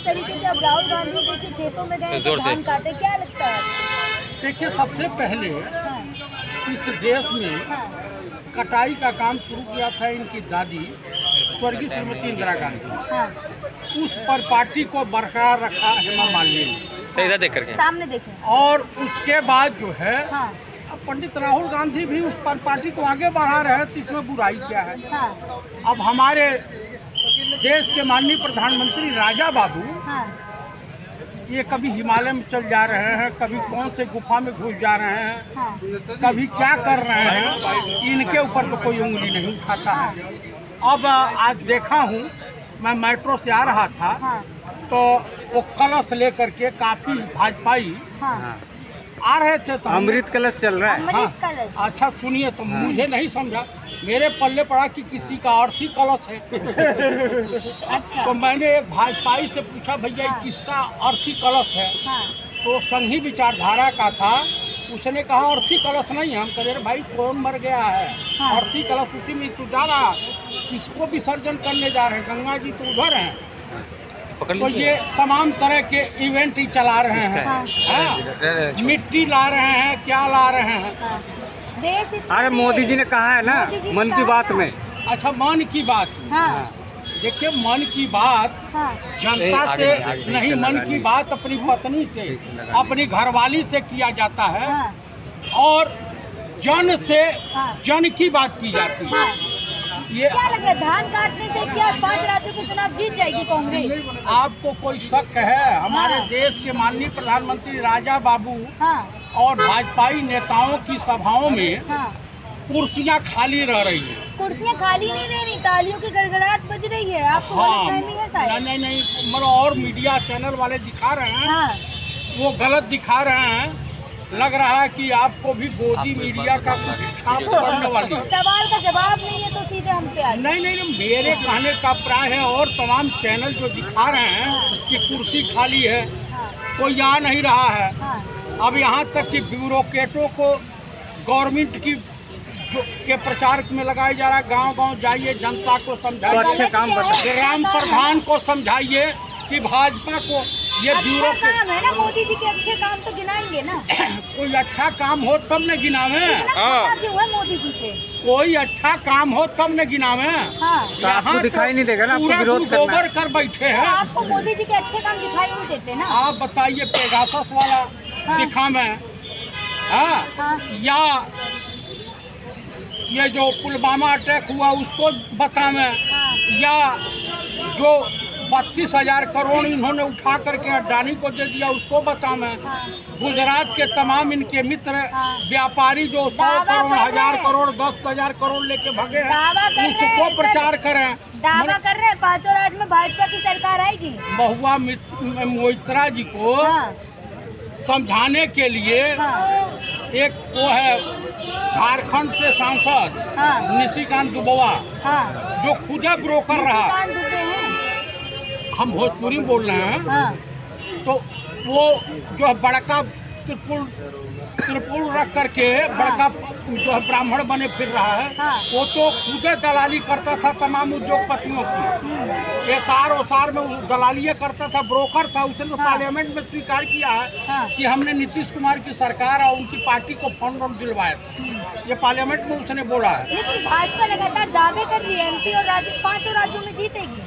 तरीके से अब राहुल गांधी देखिए खेतों में गए धान काटे, क्या लगता है? देखिए, सबसे पहले हाँ, इस देश में हाँ, कटाई का काम शुरू किया था इनकी दादी स्वर्गीय श्रीमती इंदिरा गांधी। हाँ, उस पर पार्टी को बरकरार रखा हेमा मालिनी ने। सही देख करके सामने देखें। और उसके बाद जो है हाँ, अब पंडित राहुल गांधी भी उस पर पार्टी को आगे बढ़ा रहे हैं, तो इसमें बुराई क्या है? हाँ, अब हमारे देश के माननीय प्रधानमंत्री राजा बाबू हाँ, ये कभी हिमालय में चल जा रहे हैं, कभी कौन से गुफा में घुस जा रहे हैं, हाँ, कभी क्या कर रहे हैं, इनके ऊपर तो कोई उंगली नहीं उठाता है। अब आज देखा हूँ, मैं मेट्रो से आ रहा था हाँ, तो वो कलश लेकर के काफी भाजपाई हाँ, आ रहे थे, तो अमृत कलश चल रहा है। अमृत कलश। अच्छा सुनिए, तो मुझे नहीं समझा, मेरे पल्ले पड़ा कि किसी का अर्थी कलश है। अच्छा, तो मैंने एक भाजपाई से पूछा, भैया ये किसका अर्थी कलश है? हाँ, तो संघी विचारधारा का था। उसने कहा अर्थी कलश नहीं है। हम कह रहे भाई कौन मर गया है? हाँ। अर्थी कलश उसी में तू जा रहा, किसको विसर्जन करने जा रहे हैं? गंगा जी तो उधर हैं। तो ये तमाम तरह के इवेंट ही चला रहे हैं। हाँ, हाँ, मिट्टी ला रहे हैं, क्या ला रहे हैं? हाँ। देश इतना अरे मोदी जी ने कहा है ना मोदी जी मन कहा की बात ना। में। अच्छा, मन की बात। हाँ, देखिए, मन की बात हाँ, जनता आगे से नहीं, नहीं, मन की बात अपनी पत्नी से, अपनी घरवाली से किया जाता है, हाँ, और जन से हाँ, जन की बात की जाती है। हाँ। ये क्या लग रहा है धान काटने से क्या 5 राज्यों के चुनाव जीत जाएगी कांग्रेस? आपको कोई शक है? हमारे हाँ। देश के माननीय प्रधानमंत्री राजा बाबू हाँ, और भाजपाई नेताओं की सभाओं में हाँ, कुर्सियां खाली रह रही हैं। कुर्सियाँ खाली नहीं रह रही, तालियों की गड़गड़ाहट बज रही है। आपको गलतफहमी है शायद? नहीं नहीं, मतलब और मीडिया चैनल वाले दिखा रहे हैं, हाँ, वो गलत दिखा रहे हैं। लग रहा है कि आपको भी गोदी मीडिया का कुछ छाप पड़ने वाली है। सवाल का जवाब नहीं है तो सीधे हम पे आ जाए। नहीं नहीं नहीं, मेरे कहने का प्राय है, और तमाम चैनल जो दिखा रहे हैं कि कुर्सी खाली है, हाँ, कोई आ नहीं रहा है। हाँ, अब यहाँ तक कि ब्यूरोक्रेटों को गवर्नमेंट की के प्रचार में लगाया जा रहा है। गांव-गांव जाइए, जनता को तो समझाइए, अच्छे काम बताइए। ग्राम प्रधान को समझाइए कि भाजपा को ये अच्छा ब्यूरोक्रेट काम है ना, मोदी जी के अच्छे काम तो गिनाएंगे ना। कोई अच्छा काम हो तब न गिनावे। कितना क्यों है मोदी जी से? कोई अच्छा काम हो तब न गिनावे। हाँ, तो आपको दिखाई नहीं देगा ना, आपको पूरा विरोध करना है। गोबर कर बैठे तो हैं। आपको मोदी जी के अच्छे काम दिखाई नहीं देते ना? आप बताइए, पेगासस वाला हाँ। दिखा मैं, हाँ, हाँ, या ये जो पुलवामा अटैक हुआ उसको बतावें, हाँ, या जो 32,000 करोड़ इन्होंने उठा करके अडानी को दे दिया उसको बतावें, हाँ, गुजरात के तमाम इनके मित्र हाँ। व्यापारी जो 100 दावा करोड़, कर रहे 1000 हैं। करोड़, 10,000 करोड़ लेके भगे दावा हैं, कर रहे उसको हैं, प्रचार करें। दावा कर रहे हैं 5 राज्य में भाजपा की सरकार आएगी। महुआ मोइत्रा जी को हाँ, समझाने के लिए हाँ, एक वो है झारखंड से सांसद हाँ, निशिकांत दुबवा, हाँ, जो खुद ब्रोकर रहा। कान दुबे हैं। हम भोजपुरी बोल रहे हैं, हाँ, तो वो जो है बड़का त्रिपुल रख करके बड़का जो है ब्राह्मण बने फिर रहा है। हाँ। वो तो खुद दलाली करता था तमाम उद्योगपतियों की, एसार ओसार में वो दलालियाँ करता था, ब्रोकर था। उसने तो पार्लियामेंट में स्वीकार किया है हाँ, कि हमने नीतीश कुमार की सरकार और उनकी पार्टी को फंड दिलवाया था। ये पार्लियामेंट में उसने बोला है। लेकिन भाजपा लगातार दावे कर रही है एमपी और राज्य 5 राज्यों में जीतेगी।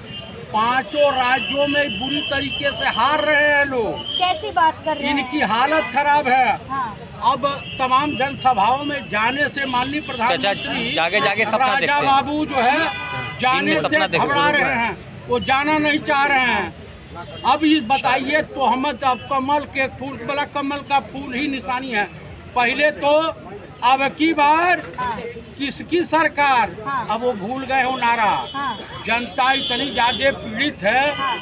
5 राज्यों में बुरी तरीके से हार रहे हैं लोग। कैसी बात कर रहे हैं? इनकी हालत खराब है। हाँ, अब तमाम जनसभाओं में जाने से माननीय प्रधानमंत्री जागे जागे सपना देखते राजा हैं। बाबू जो है जाने से सपना देखते घबरा हैं। रहे हैं, वो जाना नहीं चाह रहे हैं। अब ये बताइए, तो हम अब कमल के फूल वाला, कमल का फूल ही निशानी है। पहले तो अब की बार हाँ, किसकी सरकार, हाँ। अब वो भूल गए हो नारा। हाँ, जनता इतनी ज्यादा पीड़ित है, हाँ,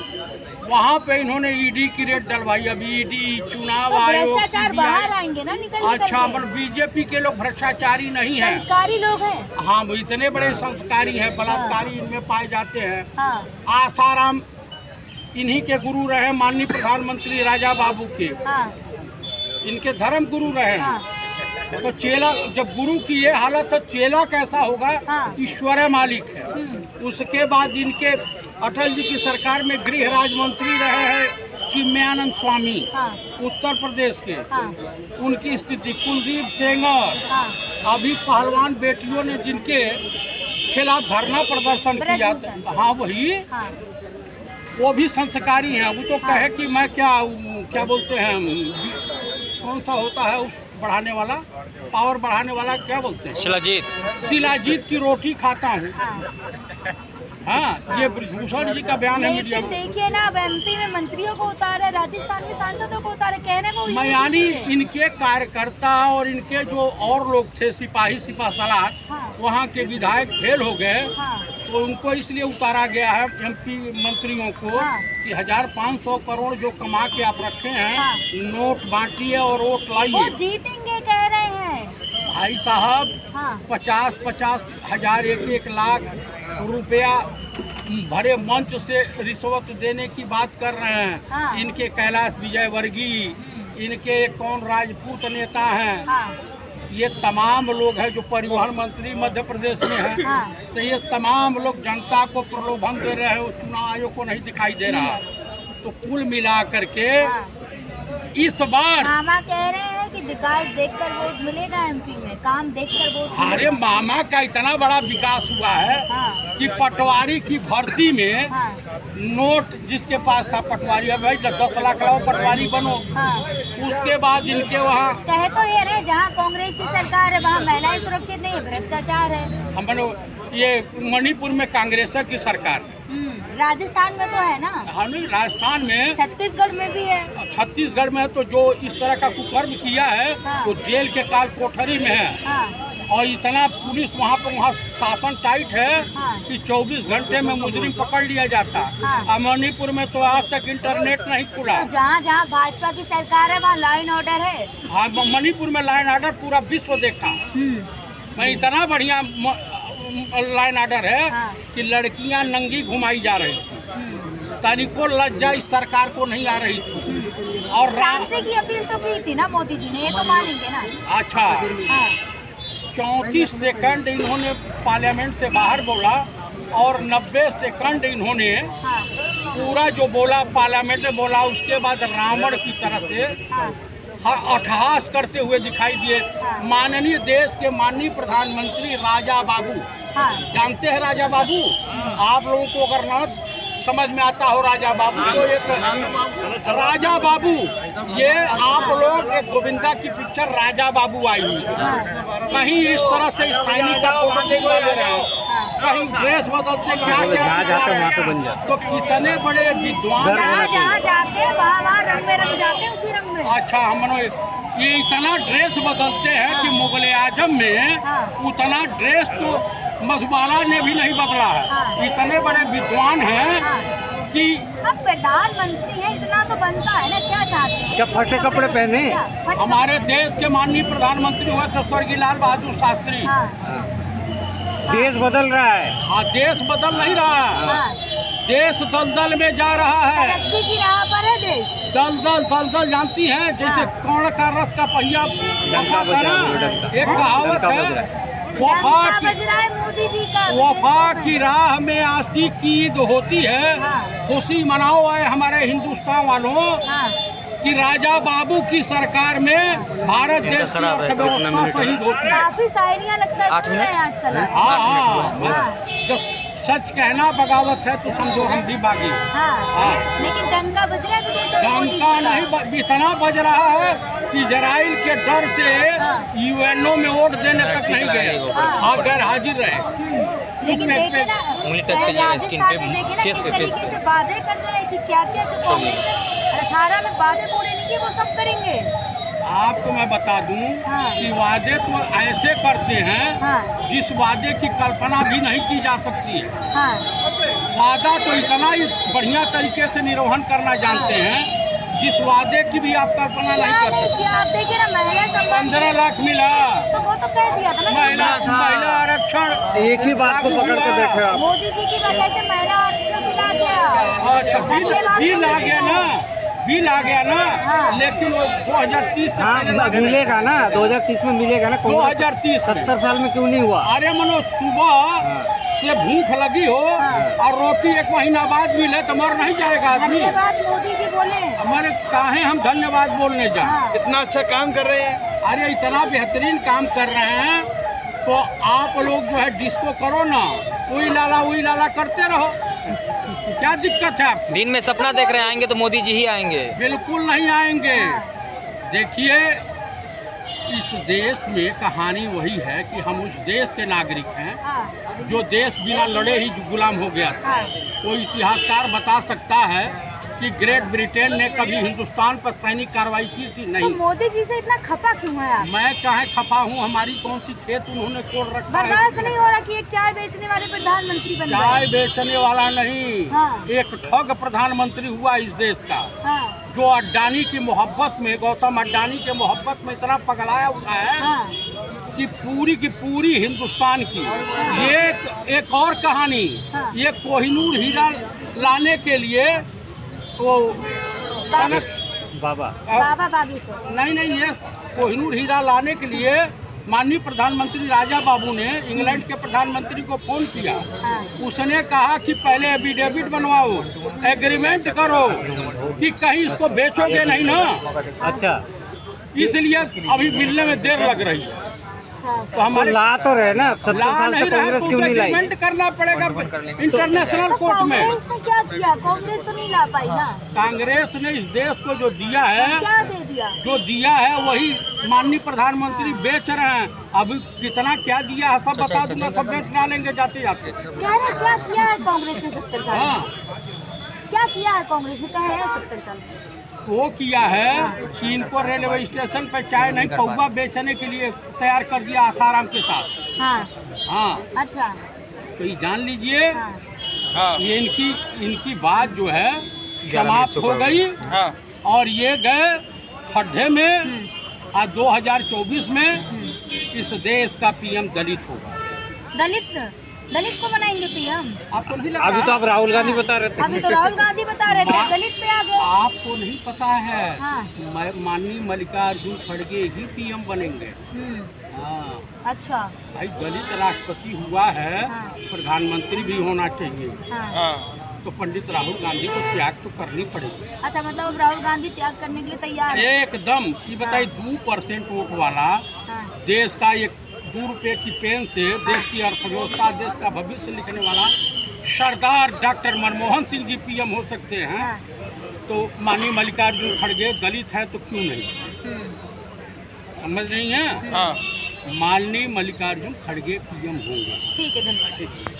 वहाँ पे इन्होंने ईडी की रेट डलवाई। अब ईडी, चुनाव तो आयोग, भ्रष्टाचार बाहर CBI। आएंगे ना निकल अच्छा, के। पर बीजेपी के लोग भ्रष्टाचारी नहीं है। संस्कारी लोग हैं। हाँ, वो इतने बड़े संस्कारी हैं, बलात्कारी इनमें पाए जाते हैं। हाँ, आसाराम इन्हीं के गुरु रहे, माननीय प्रधानमंत्री राजा बाबू के, हाँ, इनके धर्म गुरु रहे। हाँ, तो चेला, जब गुरु की ये हालत है, चेला कैसा होगा? हाँ। ईश्वर मालिक है। उसके बाद इनके अटल जी की सरकार में गृह राज्य मंत्री रहे हैं चिन्मयानंद स्वामी, हाँ, उत्तर प्रदेश के। हाँ, उनकी स्थिति कुलदीप सेंगर, हाँ, अभी पहलवान बेटियों ने जिनके खिलाफ धरना प्रदर्शन किया, हाँ वही, हाँ, वो भी संस्कारी हैं। वो तो कहे कि मैं क्या बोलते हैं, कौन सा होता है उस बढ़ाने वाला, पावर बढ़ाने वाला, क्या बोलते हैं, शिलाजीत की रोटी खाता हूँ। हाँ। हाँ, ये ब्रिजभूषण जी का बयान है मीडिया लेकिन में। देखिए ना, अब एमपी में मंत्रियों को उतारा, राजस्थान में सांसदों को उतारा, कहने को मैं यानी इनके कार्यकर्ता और इनके जो और लोग थे सिपाही सिपासलार, हाँ, वहाँ के विधायक फेल हो गए, हाँ, तो उनको इसलिए उतारा गया है एमपी मंत्रियों को हाँ, कि 1500 करोड़ जो कमा के आप रखे हैं, हाँ, नोट बांटिए और वोट वो लाइए। जीतेंगे कह रहे हैं। भाई साहब, हाँ, 50-50 हजार 1-1 लाख रुपया भरे मंच से रिश्वत देने की बात कर रहे हैं। हाँ। इनके कैलाश विजयवर्गीय, इनके एक कौन राजपूत नेता हैं, हाँ, ये तमाम लोग हैं जो परिवहन मंत्री मध्य प्रदेश में हैं। हाँ, तो ये तमाम लोग जनता को प्रलोभन दे रहे हैं, वो चुनाव आयोग को नहीं दिखाई दे रहा। तो कुल मिला करके हाँ। इस बार मामा कह रहे हैं कि विकास देखकर वोट मिलेगा एमपी में, काम देखकर वोट अरे मिलेगा। मामा का इतना बड़ा विकास हुआ है हाँ, कि पटवारी की भर्ती में हाँ, नोट जिसके पास था पटवारी, अब भाई 10 लाख लाओ पटवारी बनो। हाँ। उसके बाद इनके वहाँ कहे तो ये रहे, जहाँ कांग्रेस की सरकार है वहाँ महिलाएं सुरक्षित नहीं है, भ्रष्टाचार है। हम ये मणिपुर में कांग्रेस की सरकार, राजस्थान में तो है ना, हाँ नहीं, राजस्थान में, छत्तीसगढ़ में भी है। छत्तीसगढ़ में तो जो इस तरह का कुकर्म किया है हाँ। वो जेल के काल कोठरी में है। हाँ, और इतना पुलिस वहाँ शासन टाइट है हाँ। कि 24 घंटे में मुजरिम पकड़ लिया जाता। हाँ। और मणिपुर में तो आज तक इंटरनेट नहीं खुला। तो जहाँ जहाँ भाजपा की सरकार है वहाँ लॉ एंड ऑर्डर है। हाँ, मणिपुर में लाइन ऑर्डर पूरा विश्व देखा। मैं इतना बढ़िया लाइन ऑर्डर है हाँ। कि लड़कियां नंगी घुमाई जा रही थी, तनिको लज्जा इस सरकार को नहीं आ रही थी। और रास्ते की अपील तो की थी ना मोदी जी ने, ये तो मानेंगे ना। अच्छा, हाँ, 34 सेकंड इन्होंने पार्लियामेंट से बाहर बोला और 90 सेकंड इन्होंने हाँ, पूरा जो बोला पार्लियामेंट में बोला। उसके बाद रावण की तरह से हाँ, अट्टहास करते हुए दिखाई दिए। हाँ। माननीय देश के माननीय प्रधानमंत्री राजा बाबू, हाँ, जानते हैं राजा बाबू? आप लोगों को अगर न समझ में आता हो राजा बाबू, तो एक राजा बाबू, ये आप लोग एक गोविंदा की पिक्चर राजा बाबू आई हुई, हाँ, कहीं इस तरह से सैनिक का फोटो दिखा दे रहे हैं, कहीं ड्रेस बदलते क्या जहाँ जाते वहाँ पे बन क्या। जाते। तो कितने बड़े विद्वान जहाँ हैं। जहाँ जाते हैं वहाँ रंग में रंग जाते हैं, उसी रंग में। अच्छा, हम ये इतना ड्रेस बदलते हैं कि मुगल आजम में हाँ। उतना ड्रेस तो मधुबाला ने भी नहीं बदला है। हाँ। इतने बड़े विद्वान हैं हाँ। कि अब प्रधानमंत्री है, इतना तो बनता है ना, क्या चाहते हैं? क्या फटे कपड़े पहने? क्या? फटे हमारे देश के माननीय प्रधानमंत्री हुए थे स्वर्गीय लाल बहादुर शास्त्री। हाँ, देश बदल रहा है। हाँ, देश बदल नहीं रहा है, हाँ, देश दलदल में जा रहा है। तरक्की की राह पर है देश। दलदल जानती हैं, जैसे हाँ। कौन का रथ का पहिया डंका बज रहा है, ना, डंका। एक कहावत डंका बज रहा है, है। वफा डंका बज रहा है मोदी जी का। वफा की राह में आशिक की ईद होती है। हाँ। खुशी मनाओ आए हमारे हिंदुस्तान वालों हाँ, कि राजा बाबू की सरकार में भारत देश की अर्थव्यवस्था शहीद होती है। काफी शायरियाँ लगता है आजकल। हाँ हाँ, हाँ, जब सच कहना बगावत है तो समझो हम भी बागी। हाँ, हाँ। लेकिन डंका बज रहा है विदेशों में मोदी जी डंका का। नहीं इतना बज रहा है कि इजराइल के डर से हाँ। यूएनओ में वोट देने तक नहीं गए। हाँ। हाँ, गैर हाजिर रहे। लेकिन देखे ना, उंगली टच कीजिएगा स्किन पे, फेस पे, फेस पे। वादे कर रहे हैं कि क्या क्या जो कांग्रेस ने 18 में वादे पूरे नहीं किए, वो सब करेंगे। आपको मैं बता दूं हाँ। कि वादे तो ऐसे करते हैं हाँ, जिस वादे की कल्पना भी नहीं की जा सकती है। हाँ, वादा तो इतना ही बढ़िया तरीके से निर्वहन करना जानते हैं जिस वादे की भी आप कल्पना नहीं क्या कर नहीं सकते। किया? आप देखिए ना, महिला सम्मान 15 लाख मिला, तो वो तो कह दिया था ना, महिला आरक्षण। एक ही बात को पकड़ के बैठे हो आप। मोदी जी की वजह से महिला आरक्षण मिला गया। अच्छा, बिल आ गया ना, बिल आ गया ना, हाँ। लेकिन वो 2030 से हाँ पहले लगे मिलेगा ना, 2030 में मिलेगा ना। 2030 में। 70 साल में क्यों नहीं हुआ? अरे मनो सुबह हाँ। से भूख लगी हो और रोटी 1 महीना बाद मिले तो मर नहीं जाएगा आदमी। धन्यवाद मोदी जी बोले। हमारे काहे हम धन्यवाद बोलने जाए। हाँ। इतना अच्छा काम कर रहे हैं। अरे इतना बेहतरीन काम कर रहे हैं तो आप लोग जो है डिस्को करो ना, वही लाला करते रहो। क्या दिक्कत है आपको? दिन में सपना देख रहे हैं आएंगे तो मोदी जी ही आएंगे। बिल्कुल नहीं आएंगे। देखिए इस देश में कहानी वही है कि हम उस देश के नागरिक हैं हाँ। जो देश बिना लड़े ही गुलाम हो गया था। हाँ। कोई इतिहासकार बता सकता है कि ग्रेट ब्रिटेन ने कभी हिंदुस्तान पर सैनिक कार्रवाई की थी? तो नहीं। मोदी जी से इतना खफा क्यों है आप? मैं काहे खफा हूँ? हमारी कौन सी खेत उन्होंने कोड़ रखा है? बर्दाश्त नहीं हो रहा कि एक चाय बेचने वाले प्रधानमंत्री बन चाय गए। बेचने वाला नहीं, हाँ। एक ठग प्रधानमंत्री हुआ इस देश का, हाँ। जो अड्डानी की मोहब्बत में, गौतम अड्डानी के मोहब्बत में इतना पगलाया हुआ है हाँ। कि पूरी हिंदुस्तान की ये एक और कहानी। हाँ। ये कोहिनूर हीरा लाने के लिए वो बाबा बाबा बाबू से। नहीं, ये कोहिनूर हीरा लाने के लिए माननीय प्रधानमंत्री राजा बाबू ने इंग्लैंड के प्रधानमंत्री को फोन किया। हाँ। उसने कहा कि पहले एफिडेविट बनवाओ, एग्रीमेंट करो कि कहीं इसको बेचोगे नहीं ना, अच्छा, इसलिए अभी मिलने में देर लग रही है। हाँ। तो हमारे ला तो रहे ना, 70 ला साल से नहीं रहा, कांग्रेस तो क्यों नहीं लाई? एग्रीमेंट करना पड़ेगा इंटरनेशनल कोर्ट में। कांग्रेस ने क्या किया? कांग्रेस तो नहीं ला पाई ना। कांग्रेस ने इस देश को जो दिया है, क्या दे दिया? जो दिया है वही माननीय प्रधानमंत्री बेच रहे हैं। अभी कितना क्या दिया है सब बता दूंगा, सब बेच डालेंगे जाते जाते। क्या किया है कांग्रेस ने 70 साल में? हाँ, क्या किया है कांग्रेस ने? कहा है 70 साल में वो किया है कि इनको रेलवे स्टेशन पर चाय नहीं पौवा बेचने के लिए तैयार कर दिया आसाराम के साथ। हाँ। हाँ, अच्छा। तो ये जान लीजिए हाँ। हाँ ये इनकी बात जो है समाप्त हो गई हाँ और ये गए खड्डे में। हम्म। आज 2024 में इस देश का पीएम दलित होगा। दलित को बनाएंगे पीएम? आपको नहीं लगा? अभी तो आप राहुल गांधी बता रहे थे। अभी तो राहुल गांधी बता रहे थे, मा- दलित पे आ गए। आपको नहीं पता है? हाँ। माननीय मल्लिकार्जुन खड़गे ही पीएम बनेंगे। हाँ अच्छा। भाई, दलित राष्ट्रपति हुआ है, हाँ। प्रधानमंत्री भी होना चाहिए। हाँ। हाँ तो पंडित राहुल गांधी को त्याग तो करनी पड़ेगी अच्छा, मतलब अब राहुल गांधी त्याग करने के लिए तैयार है? एकदम। ये बताइए 2% वोट वाला हाँ। देश का एक 2 रुपये की पेन से देश की अर्थव्यवस्था, देश का भविष्य लिखने वाला सरदार डॉक्टर मनमोहन सिंह जी पीएम हो सकते हैं। हाँ। तो माननीय मल्लिकार्जुन खड़गे दलित है तो क्यों नहीं? हम्म। समझ रही हैं? हाँ माननीय मल्लिकार्जुन खड़गे पीएम होंगे। ठीक है, धन्यवाद।